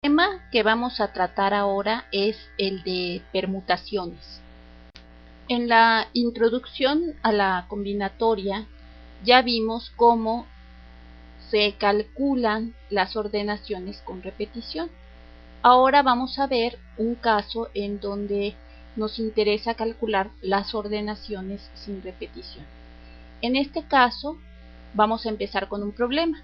El tema que vamos a tratar ahora es el de permutaciones. En la introducción a la combinatoria ya vimos cómo se calculan las ordenaciones con repetición. Ahora vamos a ver un caso en donde nos interesa calcular las ordenaciones sin repetición. En este caso vamos a empezar con un problema.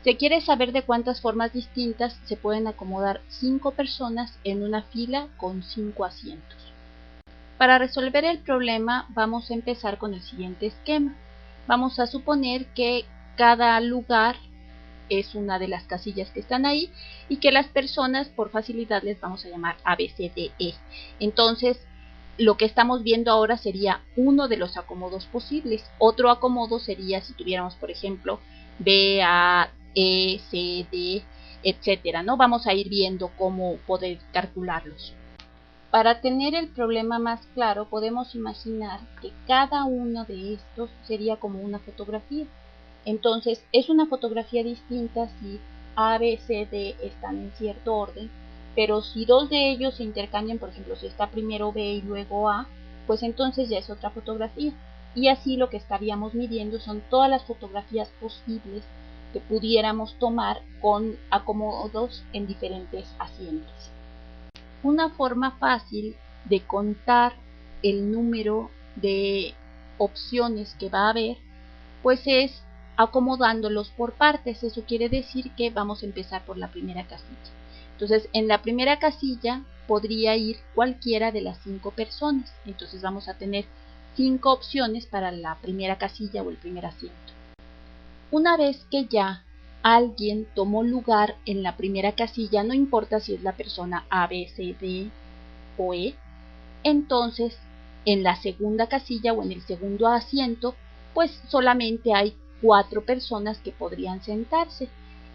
Se quiere saber de cuántas formas distintas se pueden acomodar 5 personas en una fila con 5 asientos. Para resolver el problema vamos a empezar con el siguiente esquema. Vamos a suponer que cada lugar es una de las casillas que están ahí y que las personas por facilidad les vamos a llamar A, B, C, D, E. Entonces lo que estamos viendo ahora sería uno de los acomodos posibles. Otro acomodo sería si tuviéramos, por ejemplo, B, A, E, C, D, etcétera, ¿no? Vamos a ir viendo cómo poder calcularlos. Para tener el problema más claro, podemos imaginar que cada uno de estos sería como una fotografía. Entonces, es una fotografía distinta si A, B, C, D están en cierto orden, pero si dos de ellos se intercambian, por ejemplo, si está primero B y luego A, pues entonces ya es otra fotografía. Y así lo que estaríamos midiendo son todas las fotografías posibles que pudiéramos tomar con acomodos en diferentes asientos. Una forma fácil de contar el número de opciones que va a haber, pues es acomodándolos por partes. Eso quiere decir que vamos a empezar por la primera casilla. Entonces, en la primera casilla podría ir cualquiera de las 5 personas. Entonces vamos a tener 5 opciones para la primera casilla o el primer asiento. Una vez que ya alguien tomó lugar en la primera casilla, no importa si es la persona A, B, C, D o E, entonces en la segunda casilla o en el segundo asiento, pues solamente hay 4 personas que podrían sentarse.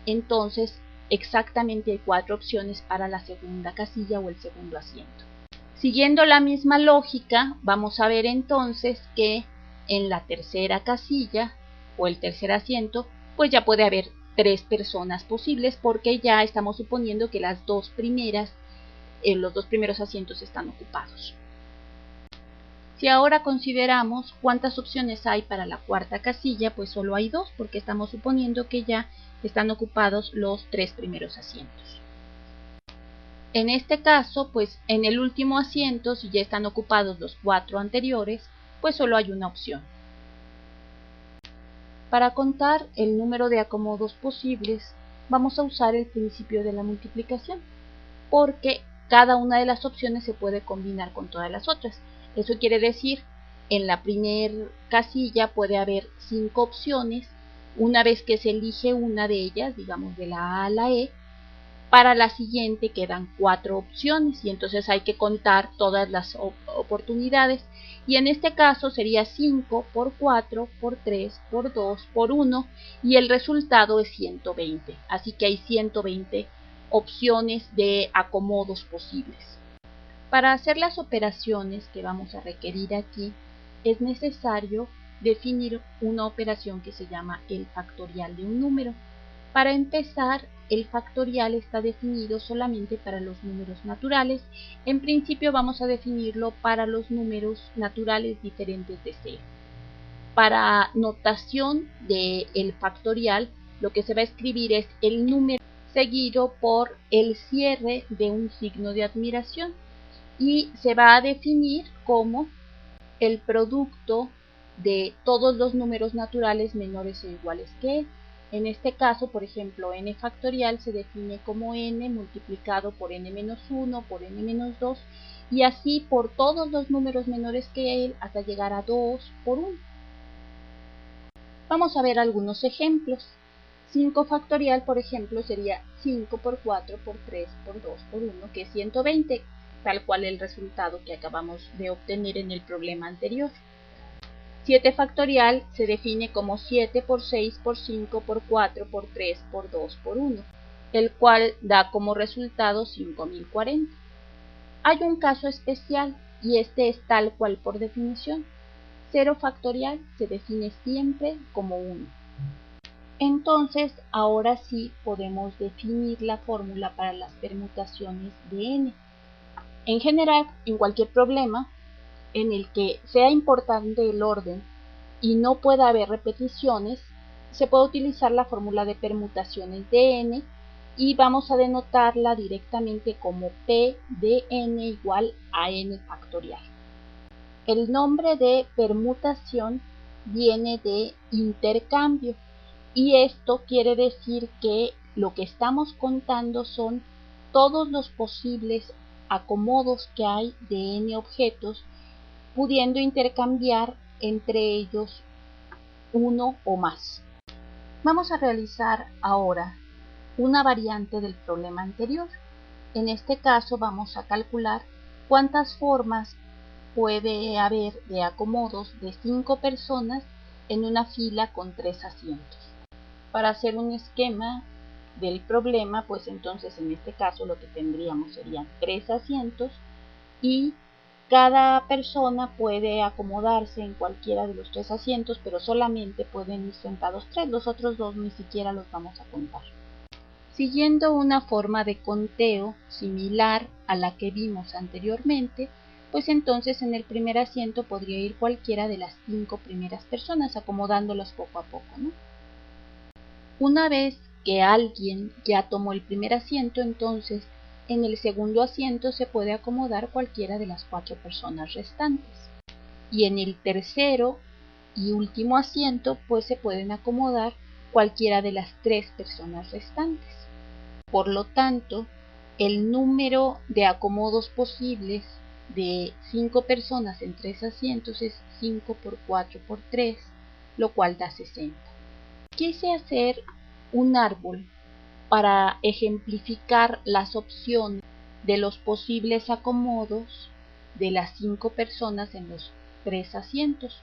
Entonces exactamente hay 4 opciones para la segunda casilla o el segundo asiento. Siguiendo la misma lógica, vamos a ver entonces que en la tercera casilla o el tercer asiento, pues ya puede haber 3 personas posibles porque ya estamos suponiendo que los dos primeros asientos están ocupados. Si ahora consideramos cuántas opciones hay para la cuarta casilla, pues solo hay 2 porque estamos suponiendo que ya están ocupados los 3 primeros asientos. En este caso, pues en el último asiento, si ya están ocupados los 4 anteriores, pues solo hay una opción. Para contar el número de acomodos posibles, vamos a usar el principio de la multiplicación, porque cada una de las opciones se puede combinar con todas las otras. Eso quiere decir, en la primera casilla puede haber 5 opciones. Una vez que se elige una de ellas, digamos de la A a la E, para la siguiente quedan 4 opciones y entonces hay que contar todas las oportunidades, y en este caso sería 5 por 4 por 3 por 2 por 1 y el resultado es 120. Así que hay 120 opciones de acomodos posibles. Para hacer las operaciones que vamos a requerir aquí es necesario definir una operación que se llama el factorial de un número. Para empezar, el factorial está definido solamente para los números naturales. En principio vamos a definirlo para los números naturales diferentes de 0. Para notación del factorial, lo que se va a escribir es el número seguido por el cierre de un signo de admiración y se va a definir como el producto de todos los números naturales menores o iguales que él. En este caso, por ejemplo, n factorial se define como n multiplicado por n-1, por n-2 y así por todos los números menores que él hasta llegar a 2 por 1. Vamos a ver algunos ejemplos. 5 factorial, por ejemplo, sería 5 por 4 por 3 por 2 por 1, que es 120, tal cual el resultado que acabamos de obtener en el problema anterior. 7 factorial se define como 7 por 6 por 5 por 4 por 3 por 2 por 1, el cual da como resultado 5040. Hay un caso especial y este es tal cual por definición. 0 factorial se define siempre como 1. Entonces, ahora sí podemos definir la fórmula para las permutaciones de n. En general, en cualquier problema en el que sea importante el orden y no pueda haber repeticiones, se puede utilizar la fórmula de permutaciones de n y vamos a denotarla directamente como P de n igual a n factorial. El nombre de permutación viene de intercambio y esto quiere decir que lo que estamos contando son todos los posibles acomodos que hay de n objetos, pudiendo intercambiar entre ellos uno o más. Vamos a realizar ahora una variante del problema anterior. En este caso vamos a calcular cuántas formas puede haber de acomodos de 5 personas en una fila con 3 asientos. Para hacer un esquema del problema, pues entonces en este caso lo que tendríamos serían 3 asientos y cada persona puede acomodarse en cualquiera de los 3 asientos, pero solamente pueden ir sentados 3, los otros 2 ni siquiera los vamos a contar. Siguiendo una forma de conteo similar a la que vimos anteriormente, pues entonces en el primer asiento podría ir cualquiera de las 5 primeras personas, acomodándolas poco a poco, ¿no? Una vez que alguien ya tomó el primer asiento, entonces en el segundo asiento se puede acomodar cualquiera de las 4 personas restantes. Y en el tercero y último asiento, pues se pueden acomodar cualquiera de las 3 personas restantes. Por lo tanto, el número de acomodos posibles de 5 personas en 3 asientos es 5 por 4 por 3, lo cual da 60. Quise hacer un árbol para ejemplificar las opciones de los posibles acomodos de las 5 personas en los 3 asientos.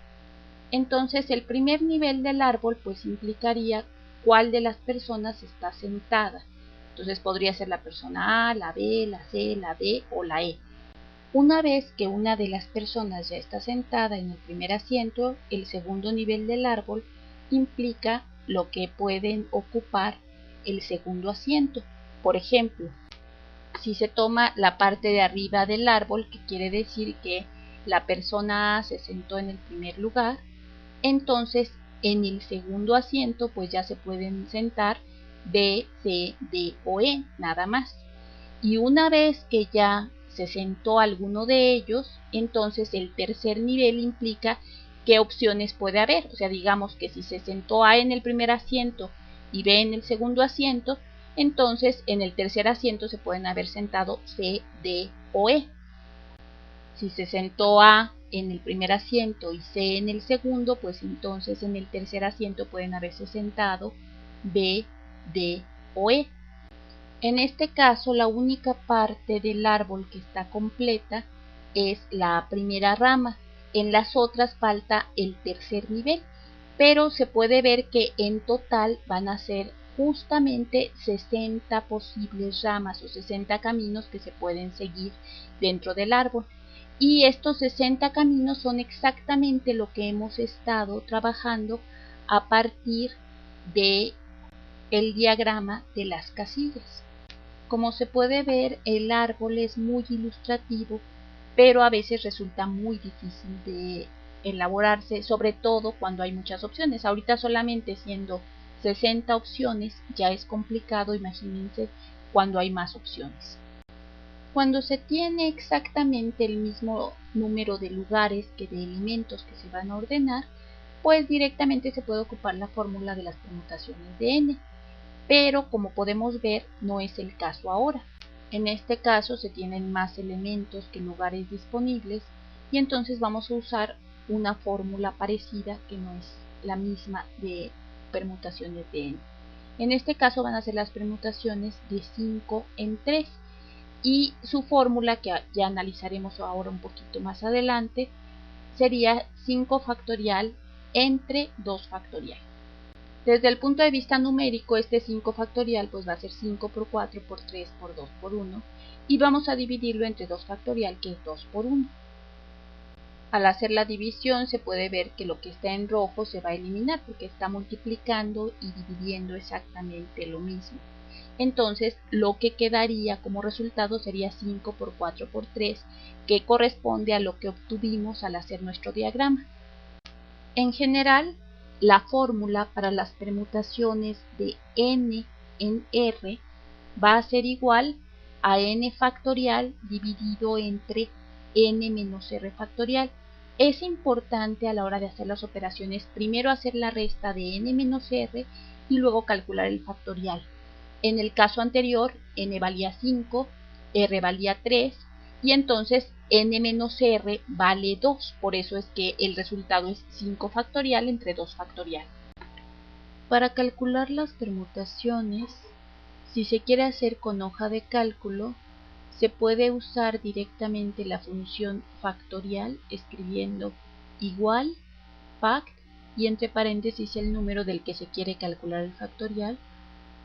Entonces el primer nivel del árbol pues implicaría cuál de las personas está sentada. Entonces podría ser la persona A, la B, la C, la D o la E. Una vez que una de las personas ya está sentada en el primer asiento, el segundo nivel del árbol implica lo que pueden ocupar el segundo asiento. Por ejemplo, si se toma la parte de arriba del árbol, que quiere decir que la persona A se sentó en el primer lugar, entonces en el segundo asiento pues ya se pueden sentar B, C, D o E, nada más. Y una vez que ya se sentó alguno de ellos, entonces el tercer nivel implica qué opciones puede haber. O sea, digamos que si se sentó A en el primer asiento y B en el segundo asiento, entonces en el tercer asiento se pueden haber sentado C, D o E. Si se sentó A en el primer asiento y C en el segundo, pues entonces en el tercer asiento pueden haberse sentado B, D o E. En este caso, la única parte del árbol que está completa es la primera rama. En las otras falta el tercer nivel, pero se puede ver que en total van a ser justamente 60 posibles ramas o 60 caminos que se pueden seguir dentro del árbol. Y estos 60 caminos son exactamente lo que hemos estado trabajando a partir de el diagrama de las casillas. Como se puede ver, el árbol es muy ilustrativo, pero a veces resulta muy difícil de elaborarse, sobre todo cuando hay muchas opciones. Ahorita solamente siendo 60 opciones ya es complicado, imagínense cuando hay más opciones. Cuando se tiene exactamente el mismo número de lugares que de elementos que se van a ordenar, pues directamente se puede ocupar la fórmula de las permutaciones de n. Pero como podemos ver, no es el caso ahora. En este caso se tienen más elementos que lugares disponibles y entonces vamos a usar una fórmula parecida que no es la misma de permutaciones de n. En este caso van a ser las permutaciones de 5 en 3 y su fórmula, que ya analizaremos ahora un poquito más adelante, sería 5 factorial entre 2 factorial. Desde el punto de vista numérico, este 5 factorial pues va a ser 5 por 4 por 3 por 2 por 1 y vamos a dividirlo entre 2 factorial, que es 2 por 1. Al hacer la división se puede ver que lo que está en rojo se va a eliminar porque está multiplicando y dividiendo exactamente lo mismo. Entonces lo que quedaría como resultado sería 5 por 4 por 3, que corresponde a lo que obtuvimos al hacer nuestro diagrama. En general, la fórmula para las permutaciones de n en r va a ser igual a n factorial dividido entre n menos r factorial. Es importante a la hora de hacer las operaciones primero hacer la resta de n menos r y luego calcular el factorial. En el caso anterior, n valía 5, r valía 3 y entonces n menos r vale 2, por eso es que el resultado es 5 factorial entre 2 factorial. Para calcular las permutaciones, si se quiere hacer con hoja de cálculo, se puede usar directamente la función factorial escribiendo igual fact y entre paréntesis el número del que se quiere calcular el factorial,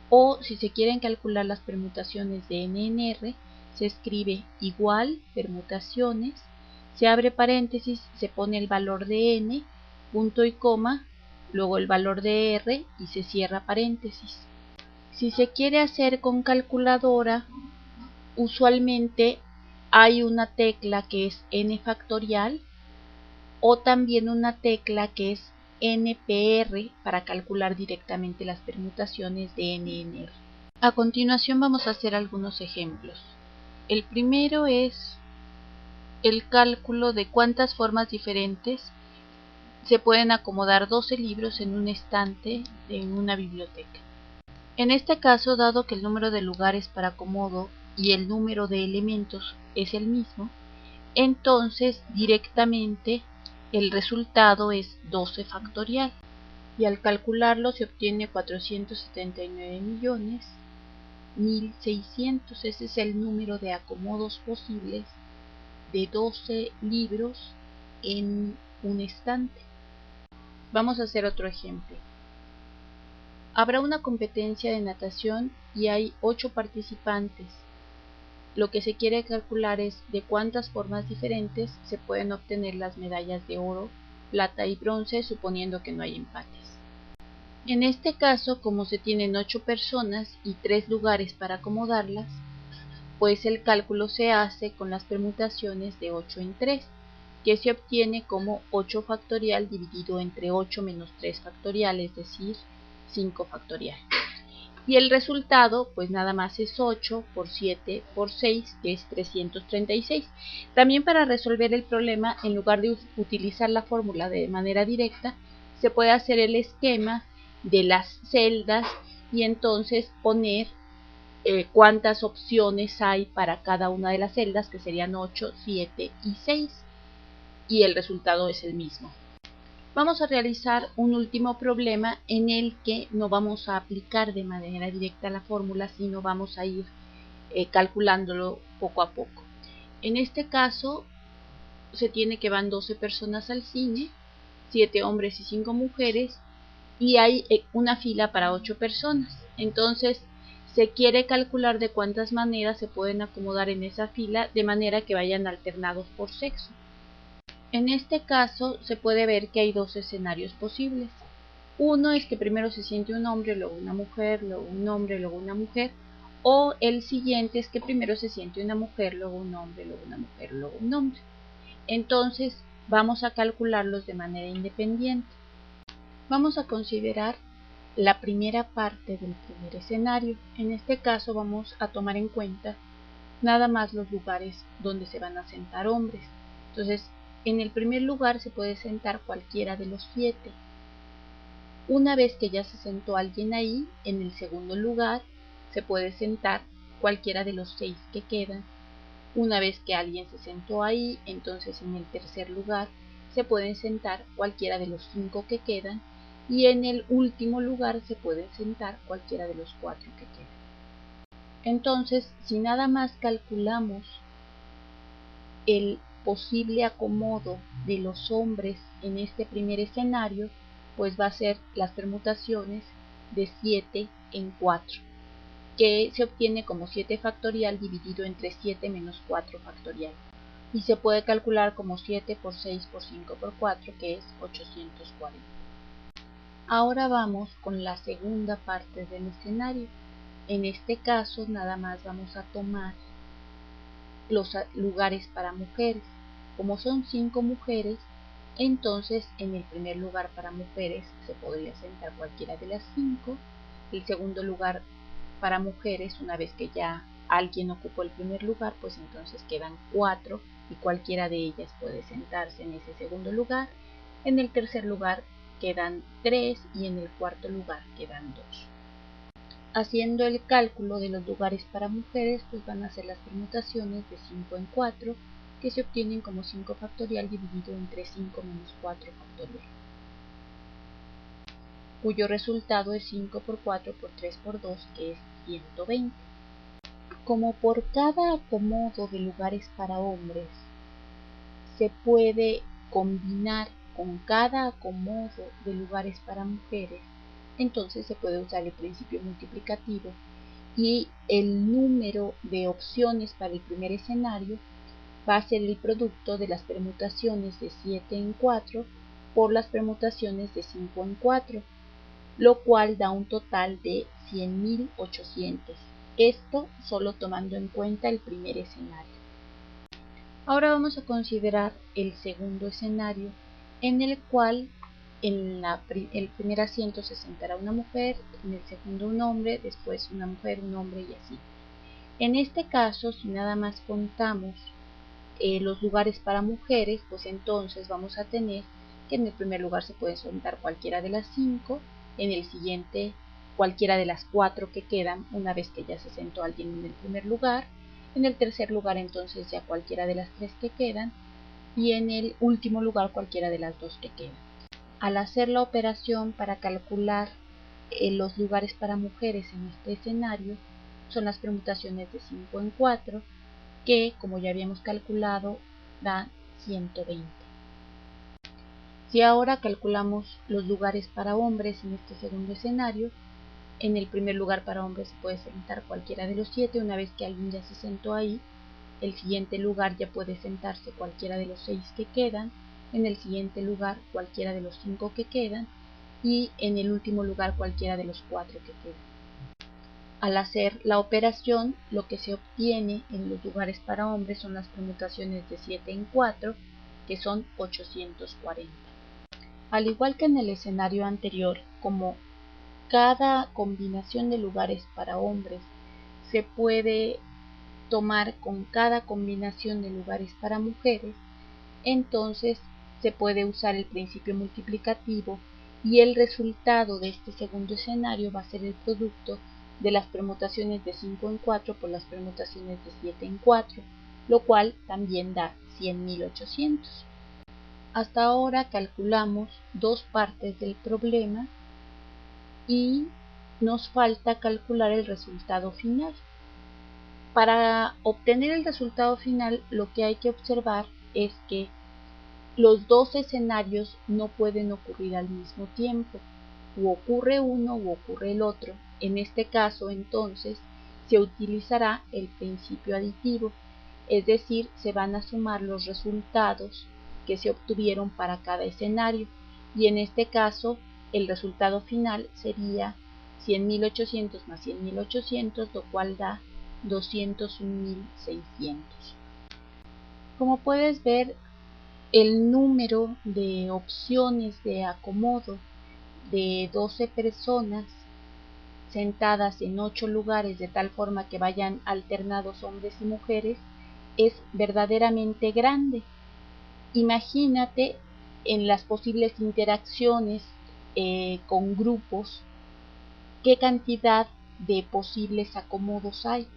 o si se quieren calcular las permutaciones de n en r, se escribe igual permutaciones, se abre paréntesis, se pone el valor de n, punto y coma, luego el valor de r y se cierra paréntesis. Si se quiere hacer con calculadora, usualmente hay una tecla que es n factorial o también una tecla que es NPR para calcular directamente las permutaciones de n en r. A continuación vamos a hacer algunos ejemplos. El primero es el cálculo de cuántas formas diferentes se pueden acomodar 12 libros en un estante en una biblioteca. En este caso, dado que el número de lugares para acomodo y el número de elementos es el mismo, entonces directamente el resultado es 12 factorial y al calcularlo se obtiene 479.1600.000. Ese es el número de acomodos posibles de 12 libros en un estante. Vamos a hacer otro ejemplo. Habrá una competencia de natación y hay 8 participantes. Lo que se quiere calcular es de cuántas formas diferentes se pueden obtener las medallas de oro, plata y bronce, suponiendo que no hay empates. En este caso, como se tienen 8 personas y 3 lugares para acomodarlas, pues el cálculo se hace con las permutaciones de 8 en 3, que se obtiene como 8 factorial dividido entre 8 menos 3 factorial, es decir, 5 factorial. Y el resultado, pues nada más es 8 por 7 por 6, que es 336. También para resolver el problema, en lugar de utilizar la fórmula de manera directa, se puede hacer el esquema de las celdas y entonces poner cuántas opciones hay para cada una de las celdas, que serían 8, 7 y 6. Y el resultado es el mismo. Vamos a realizar un último problema en el que no vamos a aplicar de manera directa la fórmula, sino vamos a ir calculándolo poco a poco. En este caso se tiene que van 12 personas al cine, 7 hombres y 5 mujeres, y hay una fila para 8 personas. Entonces se quiere calcular de cuántas maneras se pueden acomodar en esa fila de manera que vayan alternados por sexo. En este caso se puede ver que hay dos escenarios posibles. Uno es que primero se siente un hombre, luego una mujer, luego un hombre, luego una mujer. O el siguiente es que primero se siente una mujer, luego un hombre, luego una mujer, luego un hombre. Entonces vamos a calcularlos de manera independiente. Vamos a considerar la primera parte del primer escenario. En este caso vamos a tomar en cuenta nada más los lugares donde se van a sentar hombres. Entonces, en el primer lugar se puede sentar cualquiera de los 7. Una vez que ya se sentó alguien ahí, en el segundo lugar se puede sentar cualquiera de los 6 que quedan. Una vez que alguien se sentó ahí, entonces en el tercer lugar se pueden sentar cualquiera de los 5 que quedan. Y en el último lugar se pueden sentar cualquiera de los 4 que quedan. Entonces, si nada más calculamos el posible acomodo de los hombres en este primer escenario, pues va a ser las permutaciones de 7 en 4, que se obtiene como 7 factorial dividido entre 7 menos 4 factorial. y se puede calcular como 7 por 6 por 5 por 4, que es 840. Ahora vamos con la segunda parte del escenario. En este caso nada más vamos a tomar los lugares para mujeres. Como son 5 mujeres, entonces en el primer lugar para mujeres se podría sentar cualquiera de las 5. El segundo lugar para mujeres, una vez que ya alguien ocupó el primer lugar, pues entonces quedan 4 y cualquiera de ellas puede sentarse en ese segundo lugar. En el tercer lugar quedan 3 y en el cuarto lugar quedan 2. Haciendo el cálculo de los lugares para mujeres, pues van a ser las permutaciones de 5 en 4, que se obtienen como 5 factorial dividido entre 5 menos 4 factorial, cuyo resultado es 5 por 4 por 3 por 2, que es 120. Como por cada acomodo de lugares para hombres se puede combinar con cada acomodo de lugares para mujeres, entonces se puede usar el principio multiplicativo y el número de opciones para el primer escenario va a ser el producto de las permutaciones de 7 en 4 por las permutaciones de 5 en 4, lo cual da un total de 100.800. Esto solo tomando en cuenta el primer escenario. Ahora vamos a considerar el segundo escenario, en el cual en el primer asiento se sentará una mujer, en el segundo un hombre, después una mujer, un hombre y así. En este caso, si nada más contamos los lugares para mujeres, pues entonces vamos a tener que en el primer lugar se puede sentar cualquiera de las 5, en el siguiente cualquiera de las 4 que quedan una vez que ya se sentó alguien en el primer lugar, en el tercer lugar entonces ya cualquiera de las 3 que quedan y en el último lugar cualquiera de las 2 que quedan. Al hacer la operación para calcular los lugares para mujeres en este escenario, son las permutaciones de 5 en 4, que como ya habíamos calculado da 120. Si ahora calculamos los lugares para hombres en este segundo escenario, en el primer lugar para hombres se puede sentar cualquiera de los 7, una vez que alguien ya se sentó ahí. El siguiente lugar ya puede sentarse cualquiera de los 6 que quedan, en el siguiente lugar cualquiera de los 5 que quedan y en el último lugar cualquiera de los 4 que quedan. Al hacer la operación, lo que se obtiene en los lugares para hombres son las permutaciones de 7 en 4, que son 840. Al igual que en el escenario anterior, como cada combinación de lugares para hombres se puede tomar con cada combinación de lugares para mujeres, entonces se puede usar el principio multiplicativo y el resultado de este segundo escenario va a ser el producto de las permutaciones de 5 en 4 por las permutaciones de 7 en 4, lo cual también da 100.800. Hasta ahora calculamos dos partes del problema y nos falta calcular el resultado final. Para obtener el resultado final, lo que hay que observar es que los dos escenarios no pueden ocurrir al mismo tiempo, o ocurre uno o ocurre el otro. En este caso, entonces, se utilizará el principio aditivo, es decir, se van a sumar los resultados que se obtuvieron para cada escenario, y en este caso, el resultado final sería 100.800 más 100.800, lo cual da 201.600. Como puedes ver, el número de opciones de acomodo de 12 personas sentadas en 8 lugares de tal forma que vayan alternados hombres y mujeres es verdaderamente grande. Imagínate en las posibles interacciones con grupos qué cantidad de posibles acomodos hay.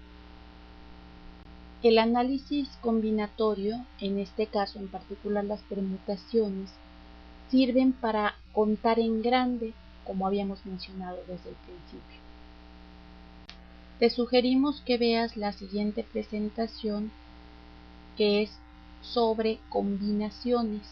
El análisis combinatorio, en este caso en particular las permutaciones, sirven para contar en grande, como habíamos mencionado desde el principio. Te sugerimos que veas la siguiente presentación, que es sobre combinaciones.